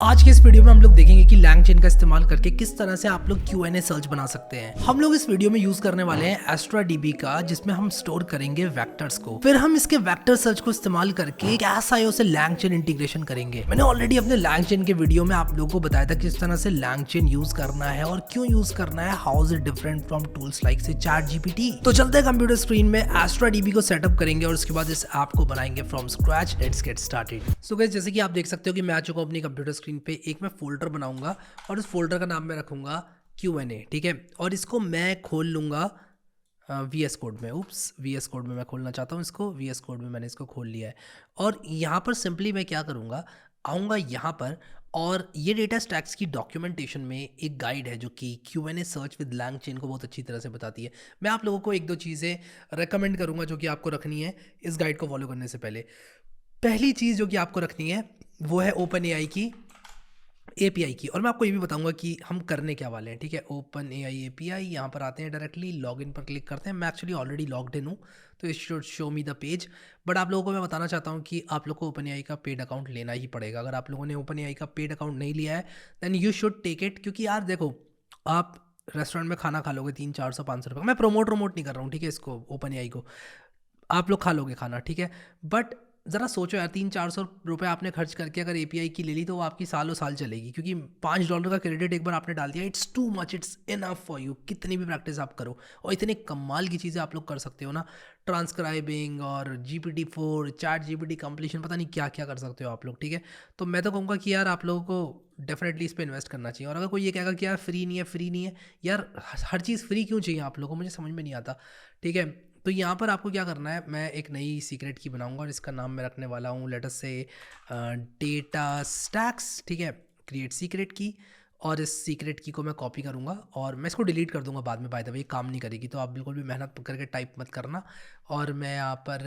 आज के इस वीडियो में हम लोग देखेंगे कि LangChain का इस्तेमाल करके किस तरह से आप लोग Q&A सर्च बना सकते हैं। हम लोग इस वीडियो में यूज करने वाले हैं AstraDB का, जिसमें हम स्टोर करेंगे वेक्टर्स को। फिर हम इसके वेक्टर सर्च को इस्तेमाल करके CashIO से LangChain इंटीग्रेशन करेंगे। मैंने ऑलरेडी अपने LangChain के वीडियो में आप लोगों को बताया था किस तरह से LangChain यूज करना है और क्यों यूज करना है, how is it different from tools like से ChatGPT। तो चलते हैं कंप्यूटर स्क्रीन में AstraDB को सेटअप करेंगे और उसके बाद इस ऐप को बनाएंगे from scratch. Let's get started. So guys, जैसे कि आप देख सकते हो कि मैं आ चुका हूं अपनी कंप्यूटर स्क्रीन पे। एक मैं फोल्डर बनाऊंगा और उस फोल्डर का नाम मैं रखूंगा Q&A, ठीक है। और इसको मैं खोल लूंगा VS कोड में। VS कोड में मैं खोलना चाहता हूँ इसको। VS कोड में मैंने इसको खोल लिया है और यहाँ पर सिंपली मैं क्या करूँगा, आऊँगा यहाँ पर और ये डेटा स्टैक्स की डॉक्यूमेंटेशन में एक गाइड है जो कि Q&A सर्च विद LangChain को बहुत अच्छी तरह से बताती है। मैं आप लोगों को एक दो चीज़ें रेकमेंड करूँगा जो कि आपको रखनी है इस गाइड को फॉलो करने से पहले। पहली चीज़ जो कि आपको रखनी है वो है OpenAI की API की। और मैं आपको ये भी बताऊंगा कि हम करने क्या वाले हैं, ठीक है। OpenAI API, यहाँ पर आते हैं, डायरेक्टली लॉगिन पर क्लिक करते हैं। मैं एक्चुअली ऑलरेडी लॉग्ड इन हूँ तो it should show me the page. But आप लोगों को मैं बताना चाहता हूँ कि आप लोग को OpenAI का पेड अकाउंट लेना ही पड़ेगा। अगर आप लोगों ने OpenAI का पेड अकाउंट नहीं लिया है then you should take it, क्योंकि यार देखो, आप रेस्टोरेंट में खाना खा लोगे 300-400-500 रुपये, मैं प्रमोट नहीं कर रहा हूँ, ठीक है, इसको OpenAI को। आप लोग खा लोगे खाना, ठीक है। बट ज़रा सोचो यार, 300-400 रुपये आपने खर्च करके अगर API की ले ली तो वो आपकी सालों साल चलेगी, क्योंकि $5 का क्रेडिट एक बार आपने डाल दिया, it's too much, it's enough for you. कितनी भी प्रैक्टिस आप करो और इतने कमाल की चीज़ें आप लोग कर सकते हो ना, ट्रांसक्राइबिंग और GPT-4, ChatGPT कंप्लीशन, पता नहीं क्या क्या कर सकते हो आप लोग, ठीक है। तो मैं तो कहूँगा कि यार आप लोगों को डेफिनेटली इस पर इन्वेस्ट करना चाहिए। और अगर कोई ये कहेगा कि यार फ्री नहीं है, फ्री नहीं है, यार हर चीज़ फ्री क्यों चाहिए आप लोगों को, मुझे समझ में नहीं आता, ठीक है। तो यहाँ पर आपको क्या करना है, मैं एक नई सीक्रेट की बनाऊंगा और इसका नाम मैं रखने वाला हूँ लेट अस से डेटा स्टैक्स, ठीक है, क्रिएट सीक्रेट की। और इस सीक्रेट की को मैं कॉपी करूँगा और मैं इसको डिलीट कर दूंगा बाद में। बाय द वे, काम नहीं करेगी, तो आप बिल्कुल भी मेहनत करके टाइप मत करना। और मैं यहाँ पर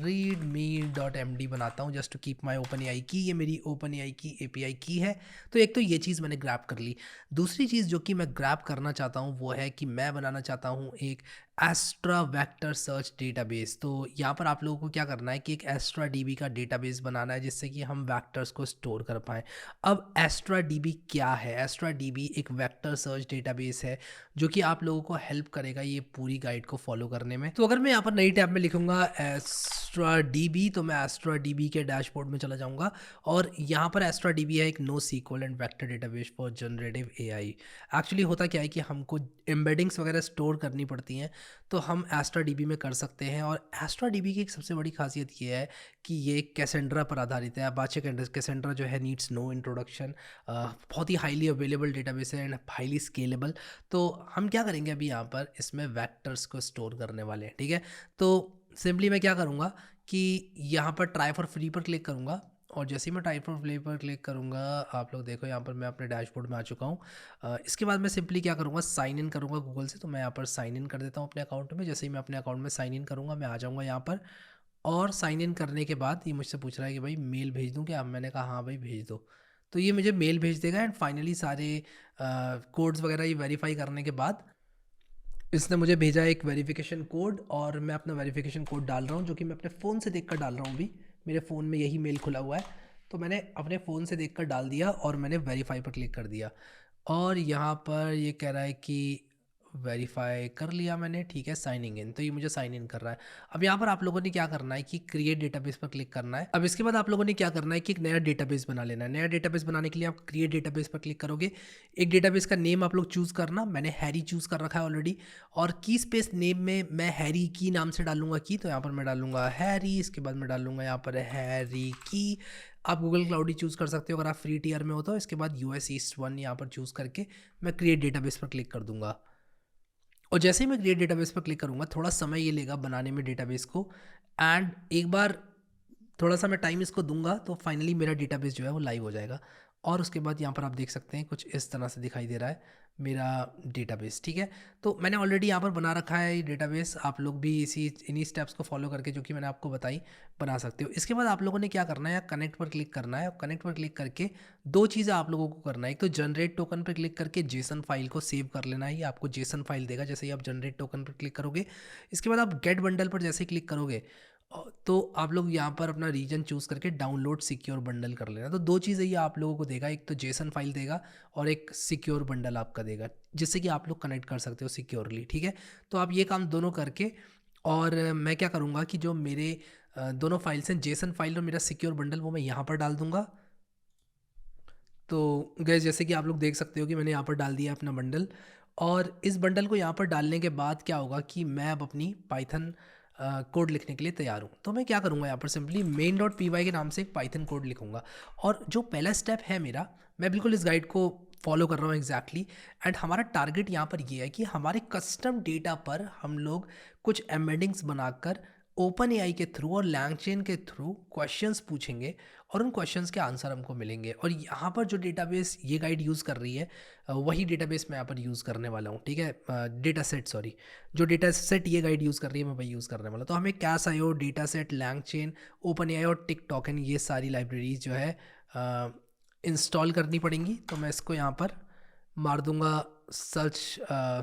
readme.md बनाता हूँ just to keep my OpenAI की। ये मेरी OpenAI की API की है। तो एक तो ये चीज़ मैंने ग्रैब कर ली। दूसरी चीज़ जो कि मैं ग्रैब करना चाहता हूँ वो है कि मैं बनाना चाहता हूँ एक एस्ट्रा वेक्टर सर्च डेटाबेस। तो यहाँ पर आप लोगों को क्या करना है कि एक AstraDB का डेटाबेस बनाना है जिससे कि हम वेक्टर्स को स्टोर कर पाएँ। अब AstraDB क्या है? AstraDB एक वेक्टर सर्च डेटाबेस है जो कि आप लोगों को हेल्प करेगा ये पूरी गाइड को फॉलो करने में। तो अगर मैं यहाँ पर नई टैब में लिखूंगा AstraDB, तो मैं AstraDB के डैशबोर्ड में चला जाऊँगा और यहाँ पर AstraDB है एक NoSQL and vector database for generative AI। Actually होता क्या है कि हमको एम्बेडिंग्स वगैरह स्टोर करनी पड़ती हैं, तो हम AstraDB में कर सकते हैं। और AstraDB की एक सबसे बड़ी खासियत ये है कि ये कैसेंड्रा पर आधारित है। अपाचे कैसेंड्रा जो है नीड्स नो इंट्रोडक्शन, बहुत ही हाईली अवेलेबल डेटाबेस है एंड हाईली स्केलेबल। तो हम क्या करेंगे अभी यहाँ पर इसमें वेक्टर्स को स्टोर करने वाले हैं, ठीक है। तो सिंपली मैं क्या करूँगा कि यहाँ पर ट्राई फॉर फ्री पर क्लिक करूँगा और जैसे ही मैं ट्राई फॉर फ्री पर क्लिक करूँगा, आप लोग देखो यहाँ पर मैं अपने डैशबोर्ड में आ चुका हूँ। इसके बाद मैं सिंपली क्या करूँगा, साइन इन करूँगा गूगल से। तो मैं यहाँ पर साइन इन कर देता हूँ अपने अकाउंट में। जैसे ही मैं अपने अकाउंट में साइन इन करूँगा, मैं आ जाऊँगा यहाँ पर और साइन इन करने के बाद ये मुझसे पूछ रहा है कि भाई मेल भेज दूँ क्या। मैंने कहा हाँ भाई भेज दो। तो ये मुझे मेल भेज देगा एंड फाइनली सारे कोड्स वगैरह ये वेरीफाई करने के बाद इसने मुझे भेजा एक वेरिफिकेशन कोड और मैं अपना वेरिफिकेशन कोड डाल रहा हूँ, जो कि मैं अपने फ़ोन से देखकर डाल रहा हूँ। अभी मेरे फ़ोन में यही मेल खुला हुआ है, तो मैंने अपने फ़ोन से देखकर डाल दिया और मैंने वेरीफाई पर क्लिक कर दिया। और यहाँ पर ये कह रहा है कि वेरीफाई कर लिया मैंने, ठीक है, साइनिंग इन। तो ये मुझे साइन इन कर रहा है। अब यहाँ पर आप लोगों ने क्या करना है कि क्रिएट डेटाबेस पर क्लिक करना है। अब इसके बाद आप लोगों ने क्या करना है कि एक नया डेटाबेस बना लेना है। नया डेटाबेस बनाने के लिए आप क्रिएट डेटाबेस पर क्लिक करोगे। एक डेटाबेस का नेम आप लोग चूज़ करना। मैंने हैरी चूज़ कर रखा है ऑलरेडी। और की स्पेस नेम में मैं हैरी की नाम से डालूंगा की, तो यहाँ पर मैं डालूंगा हैरी। इसके बाद मैं डालूंगा यहाँ पर हैरी की। आप गूगल क्लाउड ही चूज़ कर सकते हो अगर आप फ्री टीयर में हो तो। इसके बाद US East 1 यहाँ पर चूज़ करके मैं क्रिएट डेटाबेस पर क्लिक कर दूंगा। और जैसे ही मैं क्रिएट डेटाबेस पर क्लिक करूँगा, थोड़ा समय ये लेगा बनाने में डेटाबेस को। एंड एक बार थोड़ा सा मैं टाइम इसको दूंगा तो फाइनली मेरा डेटाबेस जो है वो लाइव हो जाएगा। और उसके बाद यहाँ पर आप देख सकते हैं कुछ इस तरह से दिखाई दे रहा है मेरा डेटाबेस, ठीक है। तो मैंने ऑलरेडी यहाँ पर बना रखा है ये डेटाबेस। आप लोग भी इन्हीं स्टेप्स को फॉलो करके जो कि मैंने आपको बताई बना सकते हो। इसके बाद आप लोगों ने क्या करना है, कनेक्ट पर क्लिक करना है। और कनेक्ट पर क्लिक करके दो चीज़ें आप लोगों को करना है। एक तो जनरेट टोकन पर क्लिक करके जेसन फाइल को सेव कर लेना है। ये आपको जेसन फाइल देगा जैसे ही आप जनरेट टोकन पर क्लिक करोगे। इसके बाद आप गेट बंडल पर जैसे ही क्लिक करोगे तो आप लोग यहाँ पर अपना रीजन चूज़ करके डाउनलोड सिक्योर बंडल कर लेना। तो 2 चीज़ें ये आप लोगों को देगा, एक तो जेसन फाइल देगा और एक सिक्योर बंडल आपका देगा, जिससे कि आप लोग कनेक्ट कर सकते हो सिक्योरली, ठीक है? तो आप ये काम दोनों करके, और मैं क्या करूँगा कि जो मेरे दोनों फाइल्स हैं, जेसन फाइल और मेरा सिक्योर बंडल, वो मैं यहाँ पर डाल दूँगा। तो गाइस जैसे कि आप लोग देख सकते हो कि मैंने यहाँ पर डाल दिया अपना बंडल, और इस बंडल को यहाँ पर डालने के बाद क्या होगा कि मैं अब अपनी पाइथन कोड लिखने के लिए तैयार हूँ। तो मैं क्या करूँगा, यहाँ पर simply main dot P Y के नाम से एक पाइथन कोड लिखूँगा, और जो पहला स्टेप है मेरा, मैं बिल्कुल इस गाइड को फॉलो कर रहा हूँ एग्जैक्टली। एंड हमारा टारगेट यहाँ पर ये है कि हमारे कस्टम डेटा पर हम लोग कुछ एम्बेडिंग्स बनाकर ओपन एआई के थ्रू और लैंगचेन के थ्रू क्वेश्चंस पूछेंगे, और उन क्वेश्चंस के आंसर हमको मिलेंगे। और यहाँ पर जो डेटाबेस ये गाइड यूज़ कर रही है, वही डेटाबेस मैं यहाँ पर यूज़ करने वाला हूँ, ठीक है? डेटा सेट, सॉरी, जो डेटा सेट ये गाइड यूज़ कर रही है मैं वही यूज़ करने वाला हूँ। तो हमें cash IO, data set, LangChain, open AI और टिक टोकन, ये सारी लाइब्रेरीज जो है इंस्टॉल करनी पड़ेंगी। तो मैं इसको यहाँ पर मार दूंगा सर्च,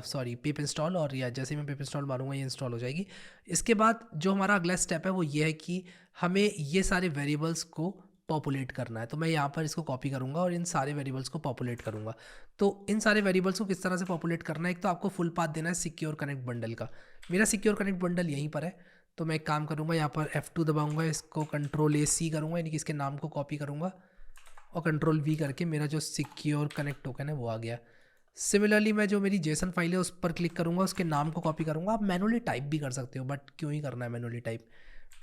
सॉरी, पिप इंस्टॉल, और या जैसे ही मैं पिप इंस्टॉल मारूंगा ये इंस्टॉल हो जाएगी। इसके बाद जो हमारा अगला स्टेप है वो ये है कि हमें ये सारे वेरिएबल्स को पॉपुलेट करना है। तो मैं यहाँ पर इसको कॉपी करूँगा और इन सारे वेरिएबल्स को पॉपुलेट करूँगा। तो इन सारे वेरिएबल्स को किस तरह से पॉपुलेट करना है, एक तो आपको फुल पाथ देना है सिक्योर कनेक्ट बंडल का। मेरा सिक्योर कनेक्ट बंडल यहीं पर है, तो मैं एक काम करूँगा, यहाँ पर F2 दबाऊँगा, इसको Ctrl+C करूँगा, यानी कि इसके नाम को कॉपी करूँगा, और Ctrl+V करके मेरा जो सिक्योर कनेक्ट टोकन है वो आ गया। सिमिलरली मैं जो मेरी जेसन फाइल है उस पर क्लिक करूँगा, उसके नाम को कॉपी करूँगा। आप मैनुअली टाइप भी कर सकते हो, बट क्यों ही करना है मैनुअली टाइप,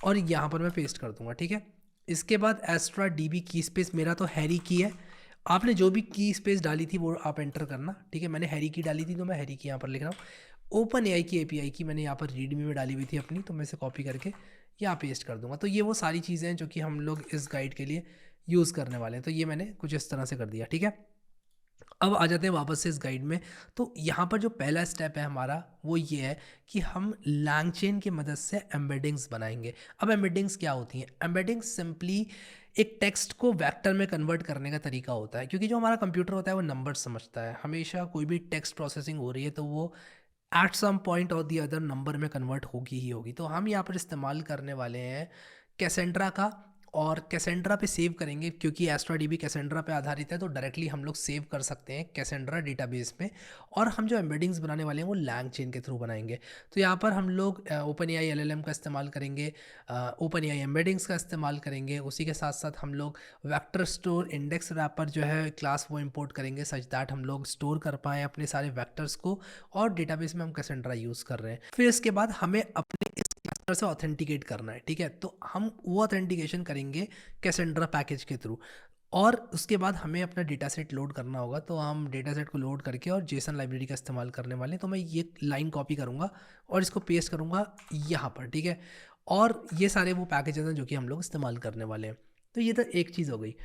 और यहाँ पर मैं पेस्ट कर दूँगा, ठीक है? इसके बाद एस्ट्रा डीबी की स्पेस, मेरा तो हैरी की है, आपने जो भी की स्पेस डाली थी वो आप एंटर करना, ठीक है? मैंने हैरी की डाली थी तो मैं हैरी की यहाँ पर लिख रहा हूँ। ओपन एआई की एपीआई की मैंने यहाँ पर रीडमी में डाली हुई थी अपनी, तो मैं इसे कॉपी करके यहाँ पेस्ट कर दूँगा। तो ये वो सारी चीज़ें हैं जो कि हम लोग इस गाइड के लिए यूज़ करने वाले हैं। तो ये मैंने कुछ इस तरह से कर दिया, ठीक है? अब आ जाते हैं वापस से इस गाइड में। तो यहाँ पर जो पहला स्टेप है हमारा वो ये है कि हम लैंगचेन की मदद से एम्बेडिंग्स बनाएंगे। अब एम्बेडिंग्स क्या होती हैं? एम्बेडिंग्स सिंपली एक टेक्स्ट को वेक्टर में कन्वर्ट करने का तरीका होता है, क्योंकि जो हमारा कंप्यूटर होता है वो नंबर समझता है। हमेशा कोई भी टेक्स्ट प्रोसेसिंग हो रही है तो वो एट सम पॉइंट और दी अदर नंबर में कन्वर्ट होगी ही होगी। तो हम यहाँ पर इस्तेमाल करने वाले हैं कैसेंड्रा का, और कैसेंड्रा पे सेव करेंगे, क्योंकि एस्ट्रा डीबी कैसेंड्रा पे आधारित है, तो डायरेक्टली हम लोग सेव कर सकते हैं कैसेंड्रा डेटाबेस में। और हम जो एम्बेडिंग्स बनाने वाले हैं वो लैंगचेन के थ्रू बनाएंगे। तो यहाँ पर हम लोग ओपन एआई एलएलएम का इस्तेमाल करेंगे, ओपन एआई एम्बेडिंग्स का इस्तेमाल करेंगे, उसी के साथ साथ हम लोग वेक्टर स्टोर इंडेक्स रैपर जो है क्लास वो इंपोर्ट करेंगे, सच दैट हम लोग स्टोर कर पाएँ अपने सारे वेक्टर्स को, और डेटाबेस में हम कैसेंड्रा यूज़ कर रहे हैं। फिर इसके बाद हमें अपने इस क्लस्टर से ऑथेंटिकेट करना है, ठीक है? तो हम वो ऑथेंटिकेशन करेंगे कैसेंड्रा पैकेज के थ्रू, और उसके बाद हमें अपना डेटा सेट लोड करना होगा। तो हम डेटा सेट को लोड करके और जेसन लाइब्रेरी का इस्तेमाल करने वाले हैं। तो मैं ये लाइन कॉपी करूँगा और इसको पेस्ट करूँगा यहाँ पर, ठीक है? और ये सारे वो पैकेजेस हैं जो कि हम लोग इस्तेमाल करने वाले हैं। तो ये तो एक चीज़ हो गई।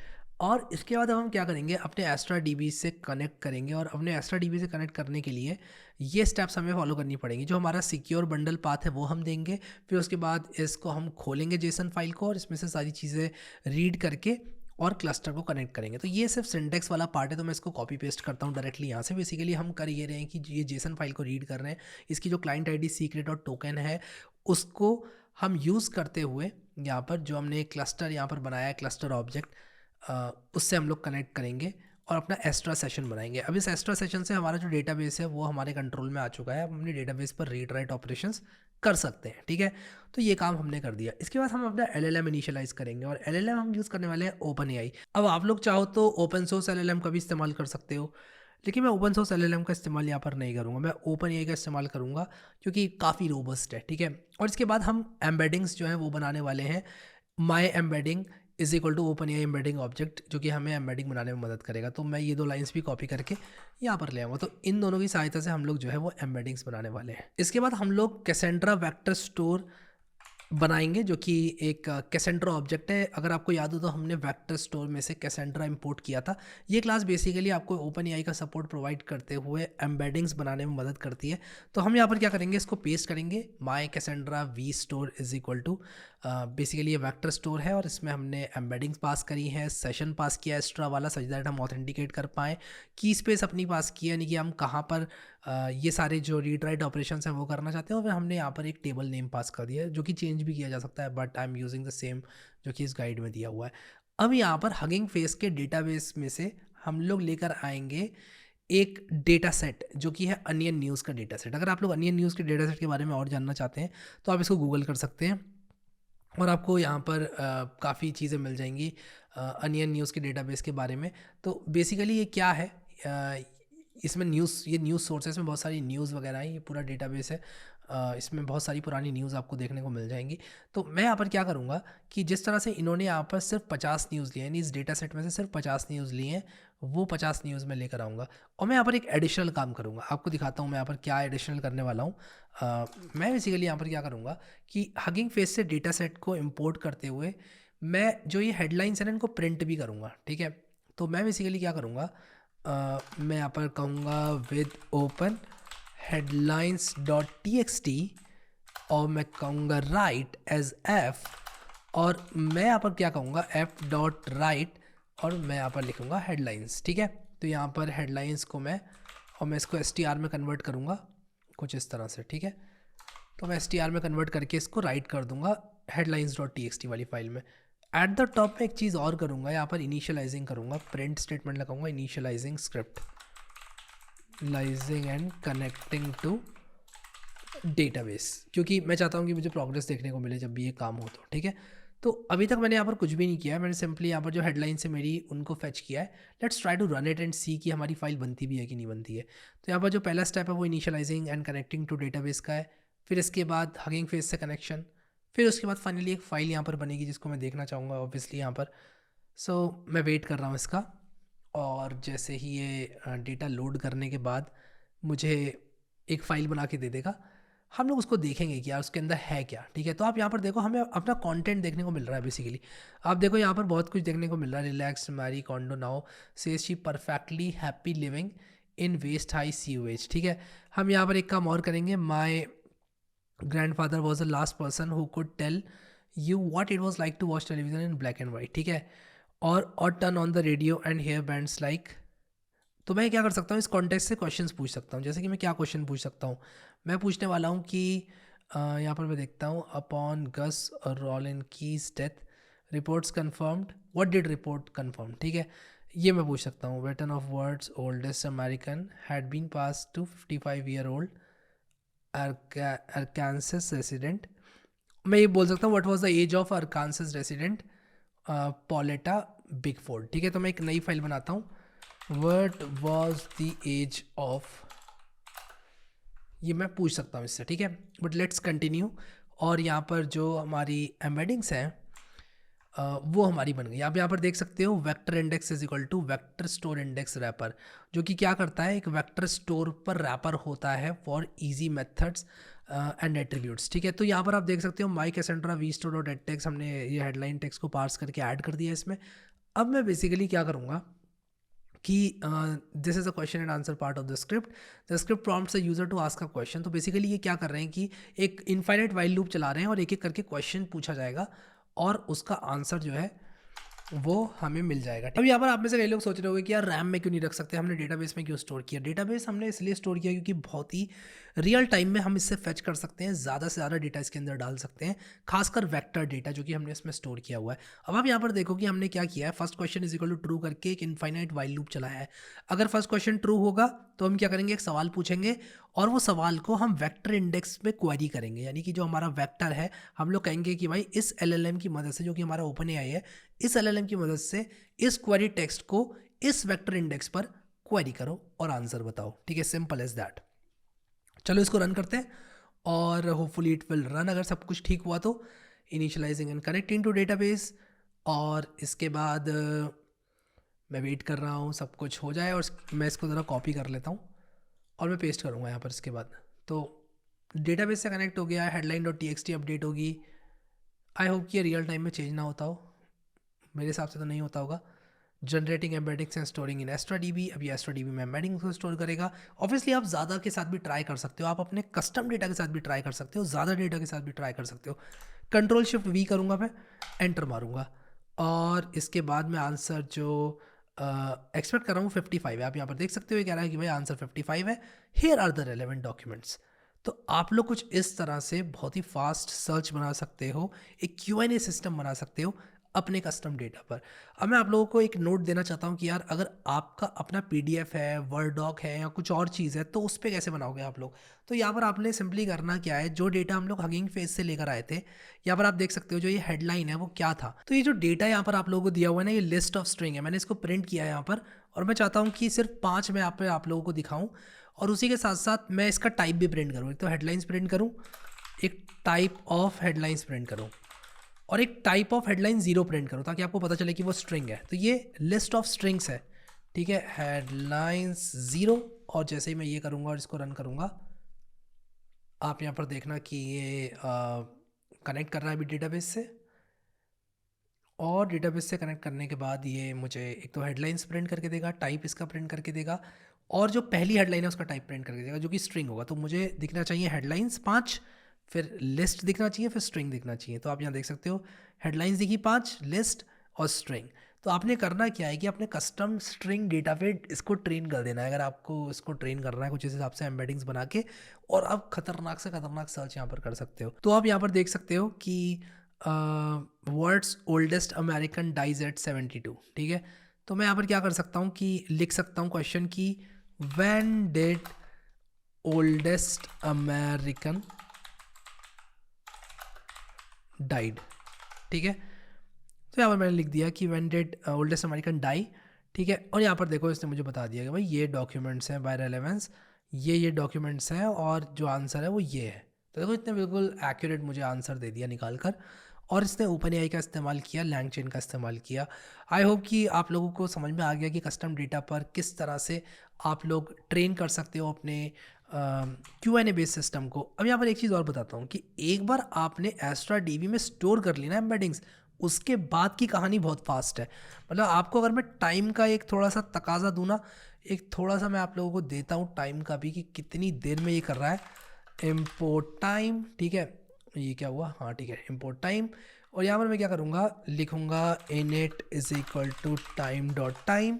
और इसके बाद अब हम क्या करेंगे, अपने एस्ट्रा डीबी से कनेक्ट करेंगे, और अपने एस्ट्रा डीबी से कनेक्ट करने के लिए ये स्टेप्स हमें फॉलो करनी पड़ेंगी। जो हमारा सिक्योर बंडल पाथ है वो हम देंगे, फिर उसके बाद इसको हम खोलेंगे जेसन फाइल को, और इसमें से सारी चीज़ें रीड करके और क्लस्टर को कनेक्ट करेंगे। तो ये सिर्फ सिंटेक्स वाला पार्ट है, तो मैं इसको कॉपी पेस्ट करता हूँ डायरेक्टली यहाँ से। बेसिकली हम कर ये रहे हैं कि ये जेसन फाइल को रीड कर रहे हैं, इसकी जो क्लाइंट आईडी सीक्रेट और टोकन है उसको हम यूज़ करते हुए यहाँ पर जो हमने क्लस्टर यहाँ पर बनाया है, क्लस्टर ऑब्जेक्ट, उससे हम लोग कनेक्ट करेंगे और अपना एक्स्ट्रा सेशन बनाएंगे। अब इस एक्स्ट्रा सेशन से हमारा जो डेटाबेस है वो हमारे कंट्रोल में आ चुका है। हम अपने डेटाबेस पर रीड राइट ऑपरेशंस कर सकते हैं, ठीक है? तो ये काम हमने कर दिया। इसके बाद हम अपना एलएलएम इनिशियलाइज करेंगे, और एलएलएम हम यूज़ करने वाले हैं ओपन एआई। अब आप लोग चाहो तो ओपन सोर्स एलएलएम का भी इस्तेमाल कर सकते हो, लेकिन मैं ओपन सोर्स एलएलएम का इस्तेमाल यहाँ पर नहीं करूँगा। मैं ओपन एआई का इस्तेमाल करूँगा क्योंकि काफ़ी रोबस्ट है, ठीक है? और इसके बाद हम एम्बेडिंग्स जो है वो बनाने वाले हैं। My embedding is equal to open AI embedding object, जो कि हमें एम्बेडिंग बनाने में मदद करेगा। तो मैं ये दो लाइंस भी कॉपी करके यहाँ पर ले आऊँगा। तो इन दोनों की सहायता से हम लोग जो है वो एम्बेडिंग्स बनाने वाले हैं। इसके बाद हम लोग कैसेंड्रा वेक्टर स्टोर बनाएंगे, जो कि एक कैसेंड्रा ऑब्जेक्ट है। अगर आपको याद हो तो हमने वेक्टर स्टोर में से कैसेंड्रा इंपोर्ट किया था। ये क्लास बेसिकली आपको ओपन एआई का सपोर्ट प्रोवाइड करते हुए एम्बेडिंग्स बनाने में मदद करती है। तो हम यहाँ पर क्या करेंगे, इसको पेस्ट करेंगे, my Cassandra we store is equal to basically ये वेक्टर स्टोर है और इसमें हमने एम्बेडिंग्स पास करी हैं, सेशन पास किया एक्स्ट्रा वाला सच दैट हम ऑथेंटिकेट कर पाएँ, की स्पेस अपनी पास की यानी कि हम कहाँ पर ये सारे जो रीड राइट ऑपरेशन हैं वो करना चाहते हैं, और फिर हमने यहाँ पर एक टेबल नेम पास कर दिया है जो कि चेंज भी किया जा सकता है, but I am using the same जो कि इस गाइड में दिया हुआ है। अब यहाँ पर हगिंग फेस के डेटाबेस में से हम लोग लेकर आएंगे एक डेटा सेट जो कि है अनियन न्यूज़ का डेटा सेट। अगर आप लोग अनियन न्यूज़ के डेटा सेट के बारे में और जानना चाहते हैं तो आप इसको गूगल कर सकते हैं और आपको यहाँ पर काफ़ी चीज़ें मिल जाएंगी अनियन न्यूज़ के डेटाबेस के बारे में। तो बेसिकली ये क्या है, इसमें ये न्यूज़ सोर्स है, इसमें बहुत सारी न्यूज़ वगैरह है, ये पूरा डेटाबेस है। इसमें बहुत सारी पुरानी न्यूज़ आपको देखने को मिल जाएंगी। तो मैं यहाँ पर क्या करूँगा कि जिस तरह से इन्होंने यहाँ पर सिर्फ 50 न्यूज़ लिए हैं, यानी इस डेटा सेट में से सिर्फ 50 न्यूज़ लिए हैं, वो 50 न्यूज़ में लेकर आऊँगा और मैं यहाँ पर एक एडिशनल काम करूँगा। आपको दिखाता हूँ मैं यहाँ पर क्या एडिशनल करने वाला हूँ। मैं बेसिकली यहाँ पर क्या करूँगा कि हगिंग फेस से डेटा सेट को इम्पोर्ट करते हुए मैं जो ये हेडलाइंस है ना इनको प्रिंट भी करूँगा, ठीक है। तो मैं बेसिकली क्या करूँगा, मैं यहाँ पर कहूँगा with open headlines dot txt और मैं कहूँगा राइट एज एफ, और मैं यहाँ पर क्या कहूँगा एफ डॉट राइट और मैं यहाँ पर लिखूँगा हेडलाइंस, ठीक है। तो यहाँ पर हेडलाइंस को मैं इसको str में कन्वर्ट करूँगा कुछ इस तरह से, ठीक है। तो मैं str में कन्वर्ट करके इसको राइट कर दूँगा हेडलाइंस डॉट txt वाली फाइल में। एट द टॉप में एक चीज़ और करूँगा, यहाँ पर इनिशियलाइजिंग करूँगा, प्रिंट स्टेटमेंट लगाऊंगा इनिशियलाइजिंग स्क्रिप्ट लाइजिंग एंड कनेक्टिंग टू डेटाबेस, क्योंकि मैं चाहता हूँ कि मुझे प्रोग्रेस देखने को मिले जब भी ये काम हो, तो ठीक है। तो अभी तक मैंने यहाँ पर कुछ भी नहीं किया है, मैंने सिंपली यहाँ पर जो हेडलाइन से मेरी उनको फेच किया है। Let's try to run it and see कि हमारी फाइल बनती भी है कि नहीं बनती है। तो यहाँ पर जो पहला स्टेप है वो initialising and connecting to database का है, फिर इसके बाद हगिंग फेस से कनेक्शन, फिर उसके बाद फाइनली एक फ़ाइल यहाँ पर बनेगी जिसको मैं देखना चाहूँगा ऑब्वियसली यहाँ पर। सो मैं वेट कर रहा हूँ इसका, और जैसे ही ये डेटा लोड करने के बाद मुझे एक फ़ाइल बना के दे देगा, हम लोग उसको देखेंगे कि यार उसके अंदर है क्या, ठीक है। तो आप यहाँ पर देखो हमें अपना कंटेंट देखने को मिल रहा है। बेसिकली आप देखो यहाँ पर बहुत कुछ देखने को मिल रहा है। Relax Marie Kondo now says she perfectly happy living in waist high sewage, ठीक है। हम यहाँ पर एक काम और करेंगे, माई grandfather was the last person who could tell you what it was like to watch television in black and white, ठीक है। और turn on the radio and hear bands like। तो मैं क्या कर सकता हूँ, इस कॉन्टेक्स्ट से क्वेश्चंस पूछ सकता हूँ। जैसे कि मैं क्या क्वेश्चन पूछ सकता हूँ, मैं पूछने वाला हूँ कि यहाँ पर मैं देखता हूँ upon Gus Rollin keys death reports confirmed, what did report confirm, ठीक है। ये मैं पूछ सकता हूँ। Within of words oldest American had been pass to 55-year-old Arkansas resident. मैं ये बोल सकता हूँ what was the age of Arkansas resident Pauletta Bigford, ठीक है। तो मैं एक नई फाइल बनाता हूँ, what was the age of, ये मैं पूछ सकता हूँ इससे, ठीक है। But let's continue. और यहाँ पर जो हमारी एम्बेडिंग्स हैं वो हमारी बन गई। आप यहाँ पर देख सकते हो vector index is equal to vector store index wrapper, जो कि क्या करता है, एक वेक्टर स्टोर पर रैपर होता है for easy methods and attributes, ठीक है। तो यहाँ पर आप देख सकते हो my Cassandra we store dot add texts, हमने ये हेडलाइन टेक्स्ट को पार्स करके ऐड कर दिया इसमें। अब मैं बेसिकली क्या करूँगा कि this is a question and answer part of the script prompts a user to ask a question. तो बेसिकली ये क्या कर रहे हैं कि एक इनफाइनाइट वाइल लूप चला रहे हैं और एक एक करके क्वेश्चन पूछा जाएगा और उसका आंसर जो है वो हमें मिल जाएगा। अब यहाँ पर आप में से कई लोग सोच रहे होंगे कि यार रैम में क्यों नहीं रख सकते, हमने डेटाबेस में क्यों स्टोर किया। डेटाबेस हमने इसलिए स्टोर किया क्योंकि बहुत ही रियल टाइम में हम इससे फेच कर सकते हैं, ज़्यादा से ज़्यादा डेटा इसके अंदर डाल सकते हैं, खासकर वेक्टर डेटा जो कि हमने इसमें स्टोर किया हुआ है। अब आप यहाँ पर देखो कि हमने क्या किया है, first question is equal to true करके एक इनफाइनाइट वाइल लूप चलाया है। अगर फर्स्ट क्वेश्चन ट्रू होगा तो हम क्या करेंगे, एक सवाल पूछेंगे और वो सवाल को हम वेक्टर इंडेक्स में क्वेरी करेंगे, यानी कि जो हमारा वेक्टर है हम लोग कहेंगे कि भाई इस एलएलएम की मदद से, जो कि हमारा ओपन एआई है, इस एलएलएम की मदद से इस क्वेरी टेक्स्ट को इस वेक्टर इंडेक्स पर क्वेरी करो और आंसर बताओ, ठीक है। Simple as that. चलो इसको रन करते हैं और होपफुली इट विल रन। अगर सब कुछ ठीक हुआ तो initialising and connecting to database, और इसके बाद मैं वेट कर रहा हूँ सब कुछ हो जाए और मैं इसको ज़रा कॉपी कर लेता हूँ और मैं पेस्ट करूँगा यहाँ पर। इसके बाद तो डेटाबेस से कनेक्ट हो गया, हेडलाइन डॉट txt अपडेट होगी। आई होप कि ये रियल टाइम में चेंज ना होता हो, मेरे हिसाब से तो नहीं होता होगा। Generating embeddings and storing in Astra DB, अभी एस्ट्रा डीबी में एम्बेडिंग्स को स्टोर करेगा। ऑब्वियसली आप ज़्यादा के साथ भी ट्राई कर सकते हो, आप अपने कस्टम डेटा के साथ भी ट्राई कर सकते हो, ज़्यादा डेटा के साथ भी ट्राई कर सकते हो, कंट्रोल शिफ्ट वी करूँगा मैं, एंटर मारूँगा और इसके बाद मैं आंसर जो एक्सपेक्ट कर रहा हूँ 55 है। आप यहाँ पर देख सकते हो, ये कह रहा है कि भाई आंसर 55 है, here are the relevant documents. तो आप लोग कुछ इस तरह से बहुत ही फास्ट सर्च बना सकते हो, एक Q&A सिस्टम बना सकते हो अपने कस्टम डेटा पर। अब मैं आप लोगों को एक नोट देना चाहता हूँ कि यार अगर आपका अपना PDF है, वर्ड डॉक है या कुछ और चीज़ है, तो उस पर कैसे बनाओगे आप लोग। तो यहाँ पर आपने सिंपली करना क्या है, जो डेटा हम लोग हगिंग फेस से लेकर आए थे, यहाँ पर आप देख सकते हो जो ये हेडलाइन है वो क्या था। तो ये जो डेटा यहाँ पर आप लोगों को दिया हुआ है ना, ये लिस्ट ऑफ स्ट्रिंग है, मैंने इसको प्रिंट किया है यहाँ पर, और मैं चाहता हूँ कि सिर्फ 5 मैं यहाँ पर आप लोगों को दिखाऊँ, और उसी के साथ साथ मैं इसका टाइप भी प्रिंट करूँ। एक तो हेडलाइंस प्रिंट करूँ, एक टाइप ऑफ हेडलाइंस प्रिंट करूँ, और एक टाइप ऑफ हेडलाइन 0 प्रिंट करूँ, ताकि आपको पता चले कि वो स्ट्रिंग है। तो ये लिस्ट ऑफ स्ट्रिंग्स है, ठीक है, हेडलाइंस 0। और जैसे ही मैं ये करूँगा और इसको रन करूँगा, आप यहाँ पर देखना कि ये कनेक्ट कर रहा है अभी डेटाबेस से, और डेटाबेस से कनेक्ट करने के बाद ये मुझे एक तो हेडलाइंस प्रिंट करके देगा, टाइप इसका प्रिंट करके देगा, और जो पहली हेडलाइन है उसका टाइप प्रिंट करके देगा, जो कि स्ट्रिंग होगा। तो मुझे दिखना चाहिए हेडलाइंस 5, फिर लिस्ट दिखना चाहिए, फिर स्ट्रिंग दिखना चाहिए। तो आप यहाँ देख सकते हो हेडलाइंस दिखी 5, लिस्ट और स्ट्रिंग। तो आपने करना क्या है कि अपने कस्टम स्ट्रिंग डेटा पे इसको ट्रेन कर देना है, अगर आपको इसको ट्रेन करना है कुछ इस हिसाब से एम्बेडिंग्स बना के, और आप खतरनाक से खतरनाक सर्च यहाँ पर कर सकते हो। तो आप यहाँ पर देख सकते हो कि words oldest American dies at 72, ठीक है। तो मैं यहाँ पर क्या कर सकता हूँ कि लिख सकता हूँ क्वेश्चन की, when did oldest American died, ठीक है। तो यहाँ पर मैंने लिख दिया कि when did oldest American die, ठीक है। और यहाँ पर देखो इसने मुझे बता दिया कि भाई ये डॉक्यूमेंट्स हैं बाय रेलेवेंस, ये डॉक्यूमेंट्स हैं, और जो आंसर है वो ये है। तो देखो इतने बिल्कुल एक्यूरेट मुझे आंसर दे दिया निकाल कर, और इसने ओपन एआई का इस्तेमाल किया, लैंगचेन का इस्तेमाल किया। आई होप कि आप लोगों को समझ में आ गया कि कस्टम डेटा पर किस तरह से आप लोग ट्रेन कर सकते हो अपने Q&A बेस सिस्टम को। अब यहाँ पर एक चीज़ और बताता हूँ कि एक बार आपने एस्ट्रा डीबी में स्टोर कर ली ना एम्बेडिंग्स, उसके बाद की कहानी बहुत फास्ट है। मतलब आपको अगर मैं टाइम का एक थोड़ा सा तकाजा दूँ ना, एक थोड़ा सा मैं आप लोगों को देता हूँ टाइम का भी, कि कितनी देर में ये कर रहा है। इम्पोर्ट टाइम, ठीक है, ये क्या हुआ, हाँ ठीक है, इम्पोर्ट टाइम। और यहाँ पर मैं क्या करूँगा, लिखूँगा init is equal to time dot time.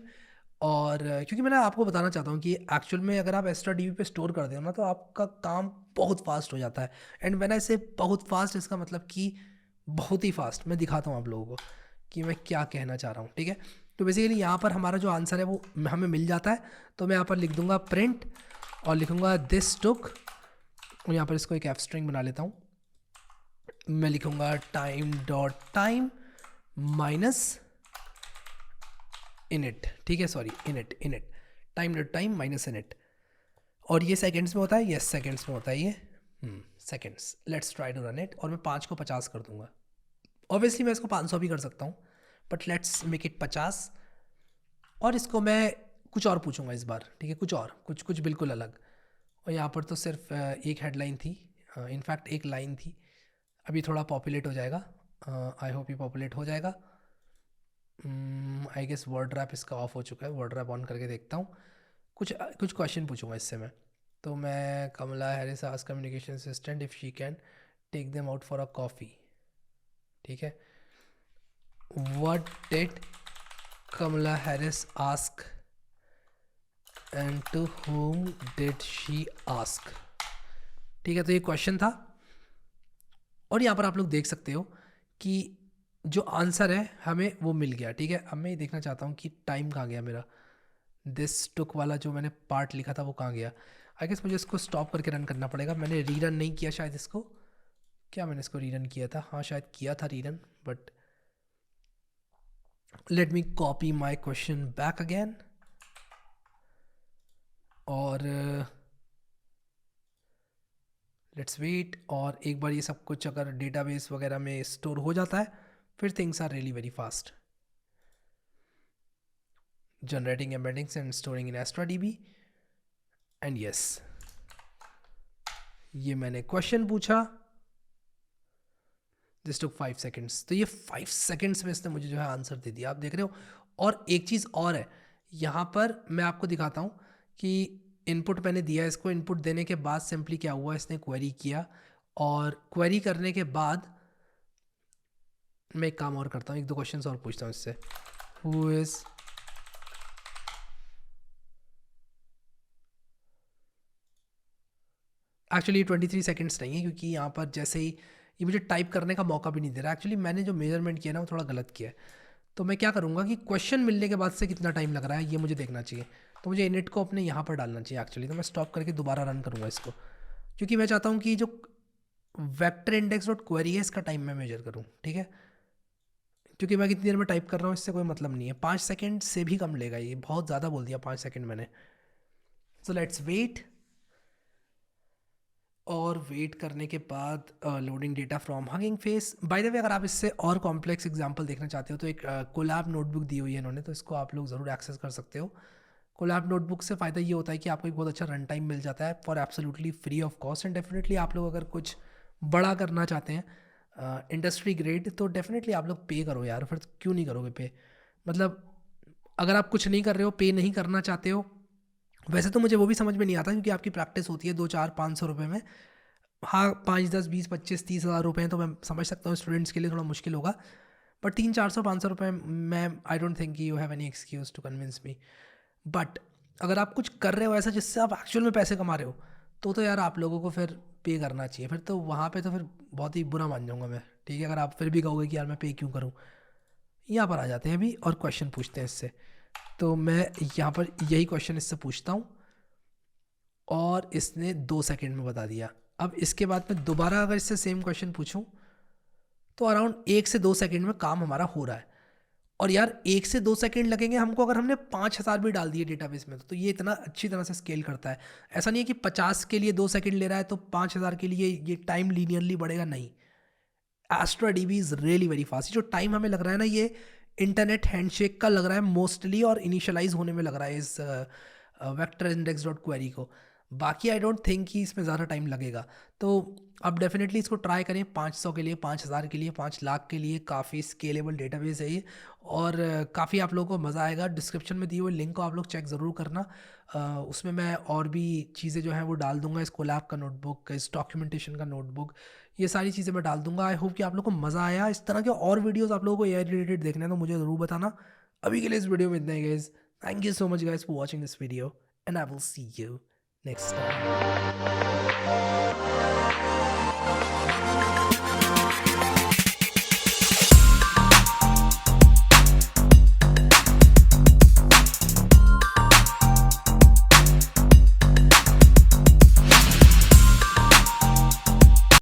और क्योंकि मैं ना आपको बताना चाहता हूँ कि एक्चुअल में अगर आप एक्स्ट्रा डीबी पे स्टोर कर दो ना, तो आपका काम बहुत फास्ट हो जाता है। एंड व्हेन आई से बहुत फास्ट, इसका मतलब कि बहुत ही फास्ट। मैं दिखाता हूँ आप लोगों को कि मैं क्या कहना चाह रहा हूँ, ठीक है। तो बेसिकली यहाँ पर हमारा जो आंसर है वो हमें मिल जाता है। तो मैं यहाँ पर लिख दूँगा प्रिंट, और लिखूँगा दिस टुक, और यहाँ पर इसको एक एफ स्ट्रिंग बना लेता हूँ। मैं लिखूँगा time dot time minus init, ठीक है, sorry init time dot time minus init. और ये सेकंड्स में होता है, यस सेकंड्स में होता है ये, seconds. Let's try to run it, और मैं 5 को 50 कर दूंगा। ऑब्वियसली मैं इसको 500 भी कर सकता हूँ, बट लेट्स मेक इट 50। और इसको मैं कुछ और पूछूंगा इस बार, ठीक है, कुछ और, कुछ बिल्कुल अलग। और यहाँ पर तो सिर्फ एक हेडलाइन थी, इनफैक्ट एक लाइन थी। अभी थोड़ा पॉपुलेट हो जाएगा, आई होप ये पॉपुलेट हो जाएगा। आई गेस वर्ड रैप इसका ऑफ हो चुका है, वर्ड रैप ऑन करके देखता हूँ। कुछ क्वेश्चन पूछूंगा इससे मैं। तो मैं, Kamala Harris ask communication assistant if she can take them out for a coffee, ठीक है। What did Kamala Harris ask and to whom did she ask, ठीक है। तो ये क्वेश्चन था, और यहाँ पर आप लोग देख सकते हो कि जो आंसर है हमें वो मिल गया, ठीक है। अब मैं ये देखना चाहता हूँ कि टाइम कहाँ गया मेरा, दिस टुक वाला जो मैंने पार्ट लिखा था वो कहाँ गया। आई गेस मुझे इसको स्टॉप करके रन करना पड़ेगा। मैंने रीरन नहीं किया शायद इसको, क्या मैंने इसको रीरन किया था, हाँ शायद किया था rerun, but let me copy my question back again. और लेट्स वेट, और एक बार ये सब कुछ अगर डेटाबेस वगैरह में स्टोर हो जाता है, फिर things are really very fast. Generating embeddings and storing in Astra DB, and yes, ये मैंने क्वेश्चन पूछा, दिस टुक 5 सेकेंड्स। तो ये 5 सेकेंड्स में इसने मुझे जो है आंसर दे दिया, आप देख रहे हो। और एक चीज़ और है, यहाँ पर मैं आपको दिखाता हूँ कि इनपुट मैंने दिया, इसको इनपुट देने के बाद सिंपली क्या हुआ, इसने क्वेरी किया, और क्वेरी करने के बाद मैं एक काम और करता हूँ, 1-2 क्वेश्चंस और पूछता हूँ इससे। हु इज़ एक्चुअली 23 सेकंड्स नहीं है, क्योंकि यहाँ पर जैसे ही ये मुझे टाइप करने का मौका भी नहीं दे रहा। एक्चुअली मैंने जो मेजरमेंट किया ना वो थोड़ा गलत किया है। तो मैं क्या करूँगा कि क्वेश्चन मिलने के बाद से कितना टाइम लग रहा है ये मुझे देखना चाहिए। तो मुझे इनिट को अपने यहाँ पर डालना चाहिए एक्चुअली। तो मैं स्टॉप करके दोबारा रन करूँगा इसको, क्योंकि मैं चाहता हूँ कि जो वेक्टर इंडेक्स डॉट क्वेरी है इसका टाइम मैं मेजर करूँ, ठीक है। क्योंकि मैं कितनी देर में टाइप कर रहा हूँ इससे कोई मतलब नहीं है। 5 सेकेंड से भी कम लेगा, ये बहुत ज़्यादा बोल दिया 5 सेकेंड मैंने। So let's wait. और वेट करने के बाद loading data from Hugging Face. By the way, अगर आप इससे और कॉम्प्लेक्स एग्जांपल देखना चाहते हो तो एक कोलैब नोटबुक दी हुई है इन्होंने, तो इसको आप लोग ज़रूर एक्सेस कर सकते हो। कोलैब नोटबुक से फ़ायदा ये होता है कि आपको एक बहुत अच्छा रन टाइम मिल जाता है for absolutely free of cost. And definitely आप लोग अगर कुछ बड़ा करना चाहते हैं इंडस्ट्री ग्रेड, तो डेफिनेटली आप लोग पे करो यार, फिर क्यों नहीं करोगे पे। मतलब अगर आप कुछ नहीं कर रहे हो, पे नहीं करना चाहते हो, वैसे तो मुझे वो भी समझ में नहीं आता, क्योंकि आपकी प्रैक्टिस होती है 2, 4, 500 रुपये में। हाँ, 5, 10, 20, 25, 30 हज़ार रुपये हैं तो मैं समझ सकता हूँ स्टूडेंट्स के लिए थोड़ा मुश्किल होगा। बट 300, 400, 500 रुपये में I don't think you have any excuse to convince me. But अगर आप कुछ कर रहे हो ऐसा जिससे आप एक्चुअल में पैसे कमा रहे हो, तो यार आप लोगों को फिर पे करना चाहिए। फिर तो वहाँ पे तो फिर बहुत ही बुरा मान जाऊँगा मैं, ठीक है, अगर आप फिर भी कहोगे कि यार मैं पे क्यों करूँ। यहाँ पर आ जाते हैं अभी और क्वेश्चन पूछते हैं इससे। तो मैं यहाँ पर यही क्वेश्चन इससे पूछता हूँ और इसने 2 सेकंड में बता दिया। अब इसके बाद मैं दोबारा अगर इससे सेम क्वेश्चन पूछूं तो अराउंड 1 से 2 सेकंड में काम हमारा हो रहा है। और यार 1 से 2 सेकंड लगेंगे हमको अगर हमने 5,000 भी डाल दिए डेटाबेस में, तो ये इतना अच्छी तरह से स्केल करता है। ऐसा नहीं है कि 50 के लिए 2 सेकंड ले रहा है तो 5,000 के लिए ये टाइम लीनियरली बढ़ेगा, नहीं। Astra DB is really very fast. जो टाइम हमें लग रहा है ना, ये इंटरनेट हैंडशेक का लग रहा है मोस्टली, और इनिशियलाइज होने में लग रहा है इस वेक्टर इंडेक्स डॉट क्वेरी को। बाकी आई डोंट थिंक कि इसमें ज़्यादा टाइम लगेगा। तो अब डेफिनेटली इसको ट्राई करें। 500 के लिए, 5,000 के लिए, 5 लाख के लिए काफ़ी स्केलेबल डेटाबेस है ये, और काफ़ी आप लोगों को मज़ा आएगा। डिस्क्रिप्शन में दिए हुए लिंक को आप लोग चेक ज़रूर करना। उसमें मैं और भी चीज़ें जो हैं वो डाल दूंगा, इस कोलैब का नोटबुक, इस डॉक्यूमेंटेशन का नोटबुक, ये सारी चीज़ें मैं डाल दूंगा। आई होप कि आप लोग को मज़ा आया। इस तरह के और वीडियोस आप लोगों को एआई रिलेटेड देखने हैं तो मुझे ज़रूर बताना। अभी के लिए इस वीडियो में इतना ही guys. Thank you so much guys for watching this video, and I will see you next time.